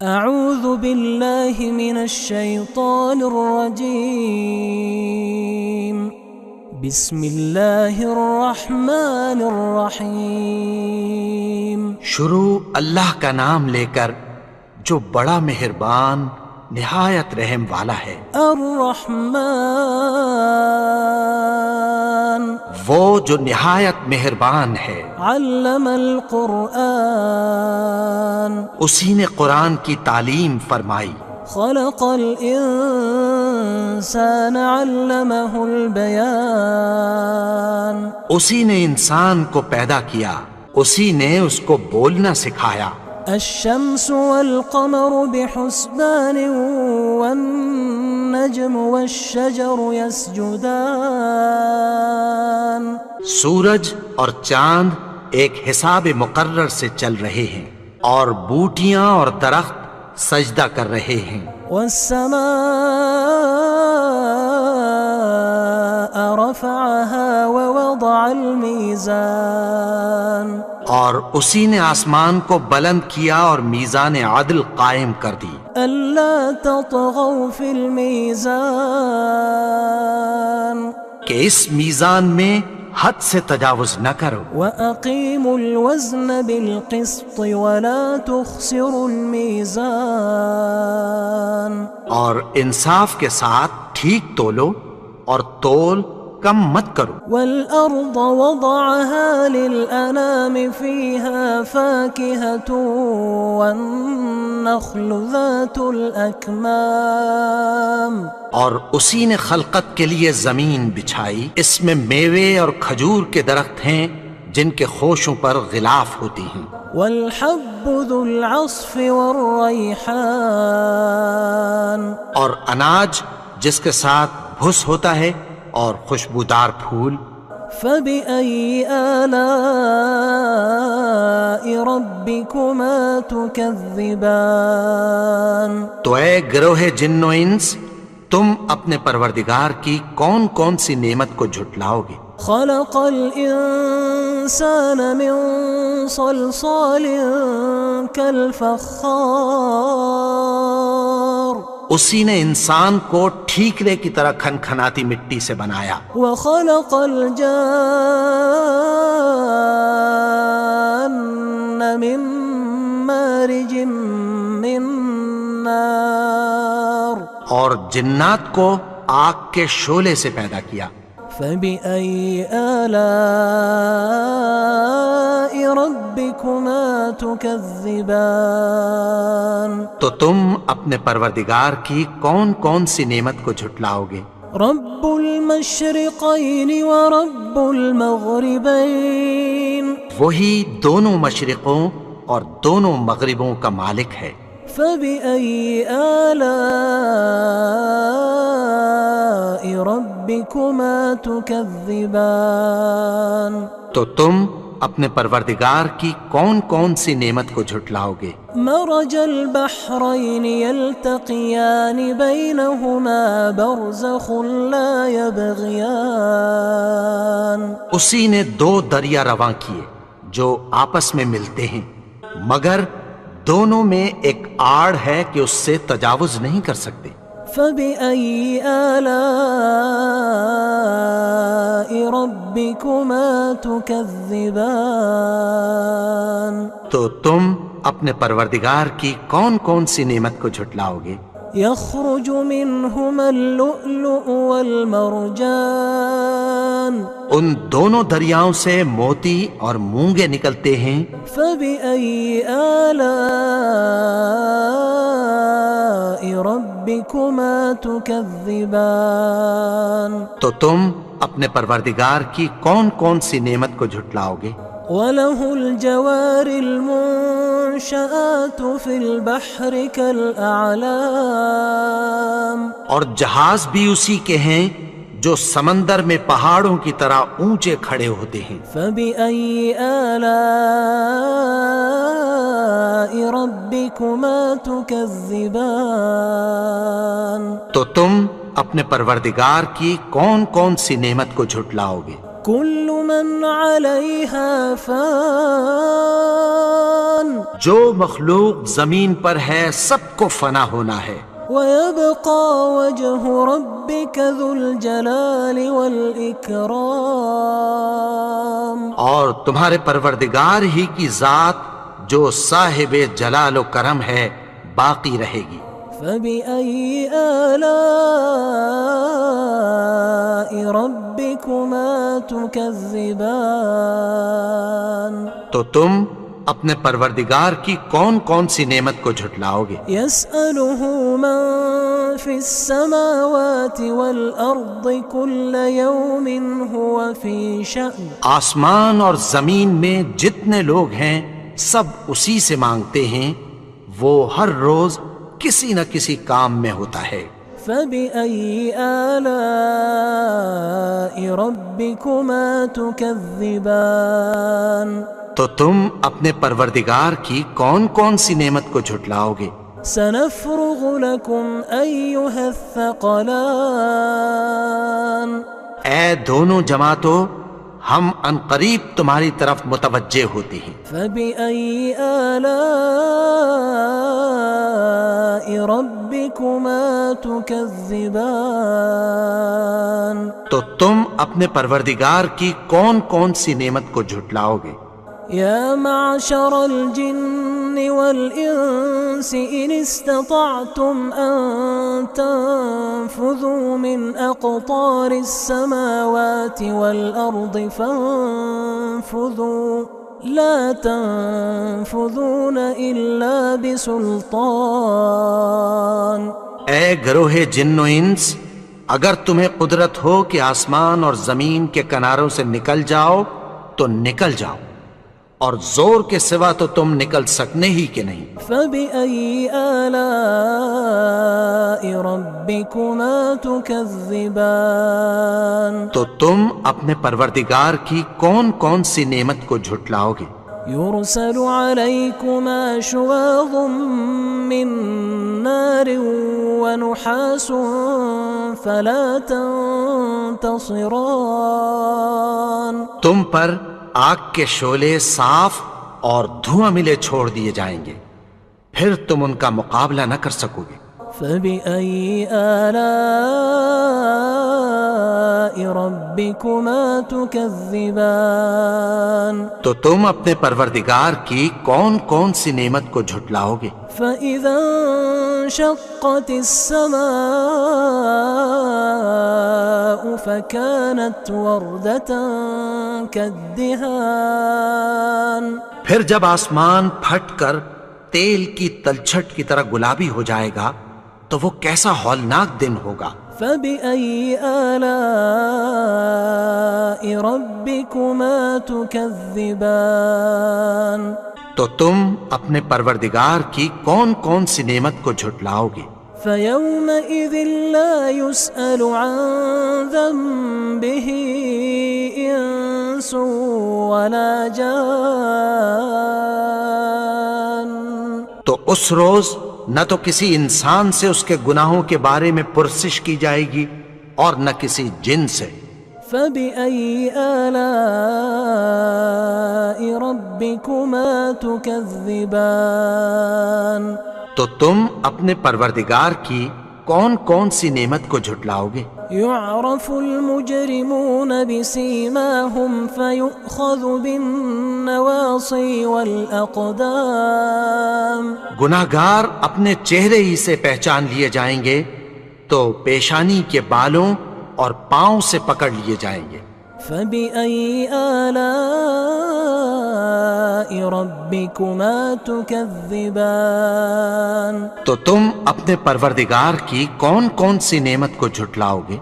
اعوذ باللہ من الشیطان الرجیم بسم اللہ الرحمن الرحیم شروع اللہ کا نام لے کر جو بڑا مہربان نہایت رحم والا ہے۔ الرحمن وہ جو نہایت مہربان ہے۔ علم القرآن اسی نے قرآن کی تعلیم فرمائی۔ خلق الانسان علمہ البیان اسی نے انسان کو پیدا کیا، اسی نے اس کو بولنا سکھایا۔ الشمس والقمر بحسبان والنجم والشجر يسجدان سورج اور چاند ایک حساب مقرر سے چل رہے ہیں، اور بوٹیاں اور درخت سجدہ کر رہے ہیں۔ والسماء رفعها ووضع الميزان اور اسی نے آسمان کو بلند کیا اور میزان عدل قائم کر دی۔ ألا تطغوا في الميزان کہ اس میزان میں حد سے تجاوز نہ کرو، وأقيموا الوزن بالقسط ولا تخسروا الميزان اور انصاف کے ساتھ ٹھیک تولو اور تول کم مت کرو۔ والأرض وضعها للأنام فيها فاكهة والنخل ذات الأكمام اور اسی نے خلقت کے لیے زمین بچھائی، اس میں میوے اور کھجور کے درخت ہیں جن کے خوشوں پر غلاف ہوتی ہیں۔ والحب ذو العصف والریحان اور اناج جس کے ساتھ بھس ہوتا ہے اور خوشبودار پھول۔ فبأي آلاء ربكما تكذبان تو اے گروہ جن و انس، تم اپنے پروردگار کی کون کون سی نعمت کو جھٹلاؤ گے؟ خلق الإنسان من صلصال كالفخار اسی نے انسان کو ٹھیکرے کی طرح کھنکھناتی مٹی سے بنایا۔ وخلق الجان من مارج من نار اور جنات کو آگ کے شعلے سے پیدا کیا۔ فبأي آلاء ربكما تكذبان تو تم اپنے پروردگار کی کون کون سی نعمت کو جھٹلاؤ گے؟ رب المشرقين ورب المغربين وہی دونوں مشرقوں اور دونوں مغربوں کا مالک ہے۔ فبأي آلاء ربكما تكذبان تو تم اپنے پروردگار کی کون کون سی نعمت کو جھٹلاؤ گے؟ مرج البحرين يلتقيان بينهما برزخ لا يبغيان اسی نے دو دریا رواں کیے جو آپس میں ملتے ہیں، مگر دونوں میں ایک آڑ ہے کہ اس سے تجاوز نہیں کر سکتے۔ فبأي آلاء ربكما تكذبان تو تم اپنے پروردگار کی کون کون سی نعمت کو جھٹلاؤ گے؟ يخرج منهما اللؤلؤ والمرجان ان دونوں دریاؤں سے موتی اور مونگے نکلتے ہیں۔ فبأي آلاء ربكما تكذبان تو تم اپنے پروردگار کی کون کون سی نعمت کو جھٹلاؤ گے؟ وله الجوار المنشآت في البحر كالأعلام اور جہاز بھی اسی کے ہیں جو سمندر میں پہاڑوں کی طرح اونچے کھڑے ہوتے ہیں۔ فبأي آلاء ربكما تكذبان تو تم اپنے پروردگار کی کون کون سی نعمت کو جھٹلاؤ گے؟ كل من عليها فان جو مخلوق زمین پر ہے سب کو فنا ہونا ہے، ويبقى وجه ربك ذو الجلال والإكرام اور تمہارے پروردگار ہی کی ذات جو صاحب جلال و کرم ہے باقی رہے گی۔ فبأي آلاء ربكما تكذبان تو تم اپنے پروردگار کی کون کون سی نعمت کو جھٹلاؤ گے؟ يسأله من في السماوات والأرض كل يوم هو في شأن آسمان اور زمین میں جتنے لوگ ہیں سب اسی سے مانگتے ہیں، وہ ہر روز کسی نہ کسی کام میں ہوتا ہے۔ فبأي آلاء ربكما تكذبان تو تم اپنے پروردگار کی کون کون سی نعمت کو جھٹلاؤ گے؟ سنفرغ لكم أيها الثقلان اے دونوں جماعتوں، ہم عنقریب تمہاری طرف متوجہ ہوتے ہیں۔ فبأي آلاء ربكما تكذبان تو تم اپنے پروردگار کی کون کون سی نعمت کو جھٹلاؤ گے؟ يا معشر الجن والإنس إن استطعتم أن تنفذوا من أقطار السماوات والأرض فانفذوا لا تنفذون إلا بسلطان۔ اے گروہ جن و انس، اگر تمہیں قدرت ہو کہ آسمان اور زمین کے کناروں سے نکل جاؤ تو نکل جاؤ، اور زور کے سوا تو تم نکل سکنے ہی کہ نہیں۔ فبأي آلاء ربكما تكذبان تو تم اپنے پروردگار کی کون کون سی نعمت کو جھٹلاؤ گے؟ يرسل عليكما شواظ من نار ونحاس فلا تنتصران۔ تم پر آگ کے شعلے صاف اور دھواں ملے چھوڑ دیے جائیں گے، پھر تم ان کا مقابلہ نہ کر سکو گے۔ فبأي آلاء ربكما تكذبان تو تم اپنے پروردگار کی کون کون سی نعمت کو جھٹلاؤ گے؟ فإذا انشقت السماء فكانت وردة كالدهان۔ پھر جب آسمان پھٹ کر تیل کی تلچھٹ کی طرح گلابی ہو جائے گا تو وہ کیسا ہولناک دن ہوگا۔ فبأي آلاء ربكما تكذبان۔ تو تم اپنے پروردگار کی کون کون سی نعمت کو جھٹلاؤ گے؟ فيومئذ لا يسأل عن ذنبه إنس ولا جان۔ تو اس روز نہ تو کسی انسان سے اس کے گناہوں کے بارے میں پرسش کی جائے گی اور نہ کسی جن سے۔ فبأي آلاء ربكما تكذبان۔ تو تم اپنے پروردگار کی کون کون سی نعمت کو جھٹلاؤ گے؟ يعرف المجرمون بسيماهم فيؤخذ بالنواصي والأقدام۔ گناہگار اپنے چہرے ہی سے پہچان لیے جائیں گے تو پیشانی کے بالوں اور پاؤں سے پکڑ لیے جائیں گے۔ فبأي آلاء ربكما تكذبان۔ تو تم اپنے پروردگار کی کون کون سی نعمت کو جھٹلاؤ گے؟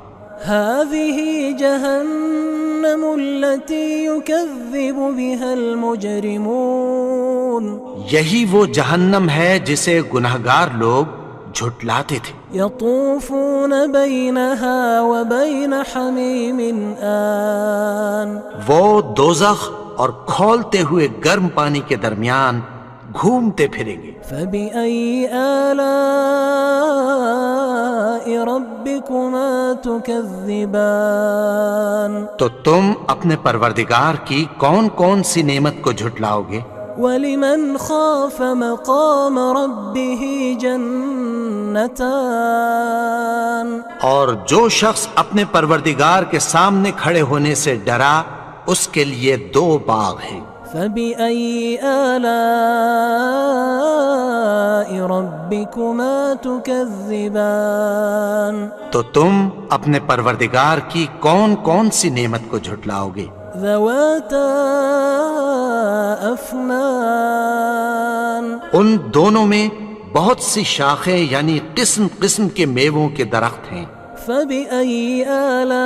هذه جهنم التي يكذب بها المجرمون۔ یہی وہ جہنم ہے جسے گناہگار لوگ جھٹلاتے تھے۔ يطوفون بينها وبين حميم آن۔ وہ دوزخ اور کھولتے ہوئے گرم پانی کے درمیان گھومتے پھریں گے۔ فبأي آلاء ربكما ربكما تكذبان تو تم اپنے پروردگار کی کون کون سی نعمت کو جھٹلاؤ گے؟ ولمن خاف مقام ربه جنتان اور جو شخص اپنے پروردگار کے سامنے کھڑے ہونے سے ڈرا اس کے لیے 2 باغ ہیں۔ فبأي آلاء ربكما تكذبان تو تم اپنے پروردگار کی کون کون سی نعمت کو جھٹلاؤ گے؟ ذواتا افنان ان دونوں میں بہت سی شاخیں یعنی قسم قسم کے میووں کے درخت ہیں۔ فبأي آلاء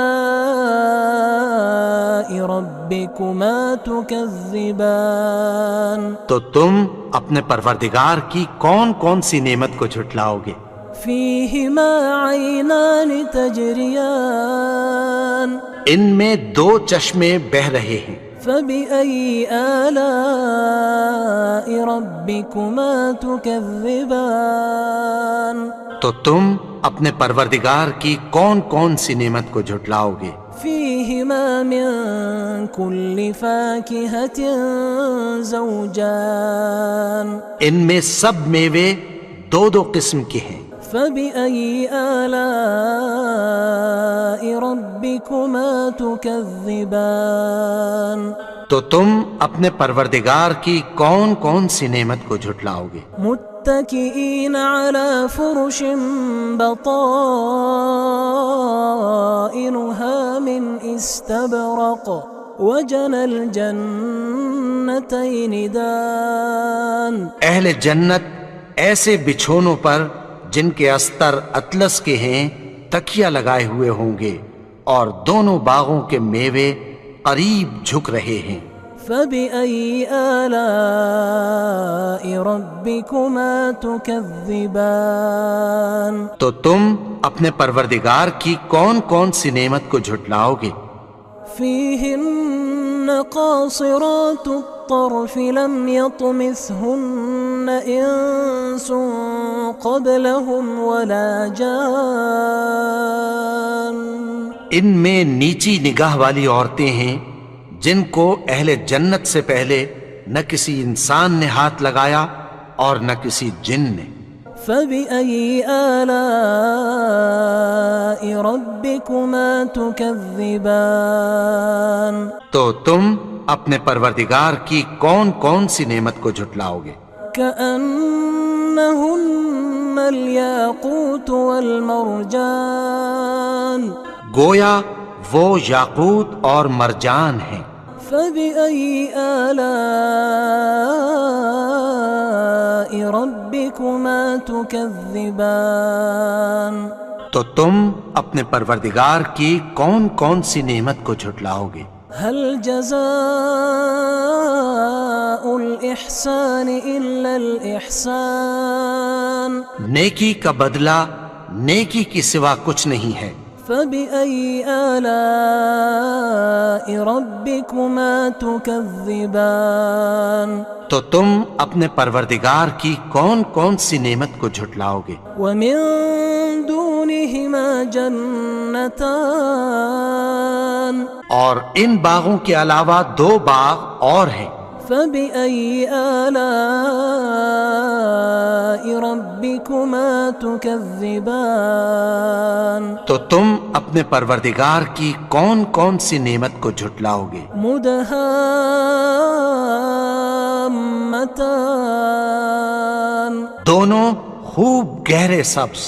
ربكما تكذبان تو تم اپنے پروردگار کی کون کون سی نعمت کو جھٹلاؤ گے؟ فيهما عينان تجريان ان میں 2 چشمے بہ رہے ہیں۔ فبأي آلاء ربكما تكذبان تو تم اپنے پروردگار کی کون کون سی نعمت کو جھٹلاؤ گے؟ فيهما من كل فاكهة زوجان ان میں سب میوے 2 قسم کے ہیں۔ فبأي آلاء ربكما تكذبان تو تم اپنے پروردگار کی کون کون سی نعمت کو جھٹلاؤ گے؟ متكئين على فرش بطائنها من استبرق وجنى الجنتين دان اہل جنت ایسے بچھونوں پر جن کے استر اطلس کے ہیں تکیہ لگائے ہوئے ہوں گے اور دونوں باغوں کے میوے قریب جھک رہے ہیں۔ فبأي آلاء ربكما تكذبان تو تم اپنے پروردگار کی کون کون سی نعمت کو جھٹلاؤ گے؟ فيهن قاصرات الطرف لم يطمثهن إنس قبلهم ولا جان ان میں نیچی نگاہ والی عورتیں ہیں جن کو اہل جنت سے پہلے نہ کسی انسان نے ہاتھ لگایا اور نہ کسی جن نے۔ فبأي آلاء ربكما تكذبان تو تم اپنے پروردگار کی کون کون سی نعمت کو جھٹلاؤ گے؟ كأنهن الياقوت والمرجان گویا وہ یاقوت اور مرجان ہیں۔ فبأي آلاء ربكما تكذبان تو تم اپنے پروردگار کی کون کون سی نعمت کو جھٹلاؤ گے؟ هل جزاء الإحسان إلا الإحسان نیکی کا بدلہ نیکی کی سوا کچھ نہیں ہے۔ فبأي آلاء ربكما تكذبان تو تم اپنے پروردگار کی کون کون سی نعمت کو جھٹلاؤ گے؟ ومن دونهما جنتان اور ان باغوں کے علاوہ 2 باغ اور ہیں۔ فبأي آلاء ربكما تكذبان تو تم اپنے پروردگار کی کون کون سی نعمت کو جھٹلاؤ گے؟ مدهامتان دونوں خوب گہرے سبز۔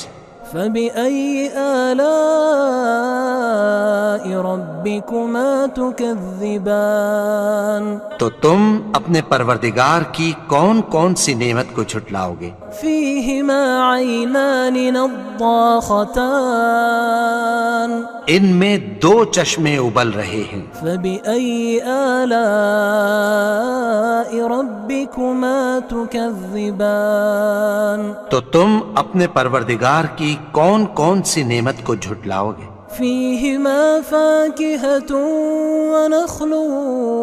فبأي آلاء ربكما تكذبان تو تم اپنے پروردگار کی کون کون سی نعمت کو جھٹلاؤ گے؟ فيهما عينان نضاختان ان میں 2 چشمے ابل رہے ہیں۔ فبأي آلاء ربكما تكذبان تو تم اپنے پروردگار کی کون کون سی نعمت کو جھٹلاؤ گے؟ فيهما فاكهة ونخل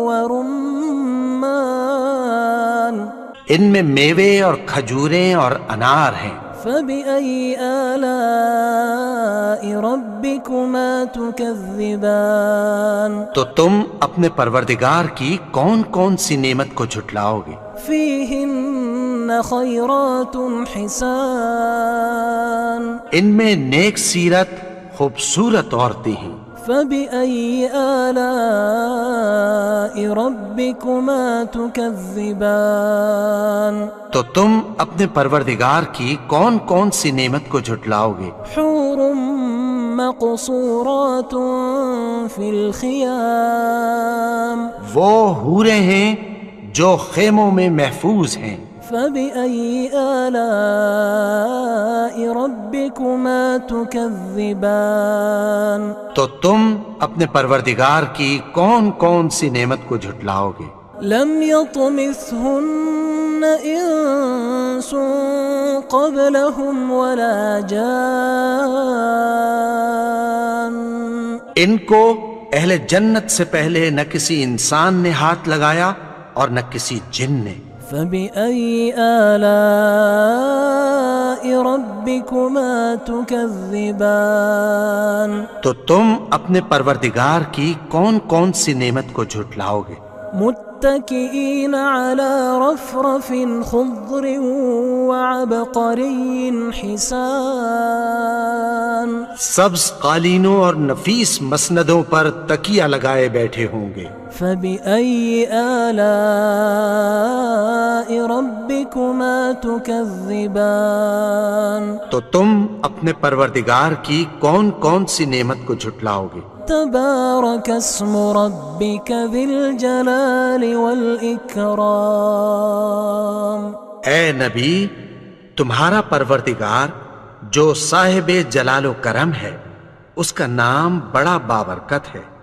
ورمان ان میں میوے اور کھجوریں اور انار ہیں۔ فبأي آلاء ربكما تكذبان تو تم اپنے پروردگار کی کون کون سی نعمت کو جھٹلاؤ گے؟ فيهن خيرات حسان ان میں نیک سیرت خوبصورت عورتیں ہیں۔ فبأي آلاء ربكما تكذبان تو تم اپنے پروردگار کی کون کون سی نعمت کو جھٹلاؤ گے؟ حور مقصورات في الخيام وہ حوریں ہیں جو خیموں میں محفوظ ہیں۔ فبأي آلاء ربكما تكذبان تو تم اپنے پروردگار کی کون کون سی نعمت کو جھٹلاؤ گے؟ لم يطمثهن إنس قبلهم ولا جان ان کو اہل جنت سے پہلے نہ کسی انسان نے ہاتھ لگایا اور نہ کسی جن نے۔ فبأي آلاء ربكما تكذبان تو تم اپنے پروردگار کی کون کون سی نعمت کو جھٹلاؤ گے؟ متكئين على رفرف خضر وعبقري حسان سبز قالینوں اور نفیس مسندوں پر تکیہ لگائے بیٹھے ہوں گے۔ فبأي آلاء ربكما تكذبان تو تم اپنے پروردگار کی کون کون سی نعمت کو جھٹلاؤ گے؟ تبارك اسم ربك ذي الجلال والإكرام اے نبی، تمہارا پروردگار جو صاحب جلال و کرم ہے، اس کا نام بڑا بابرکت ہے۔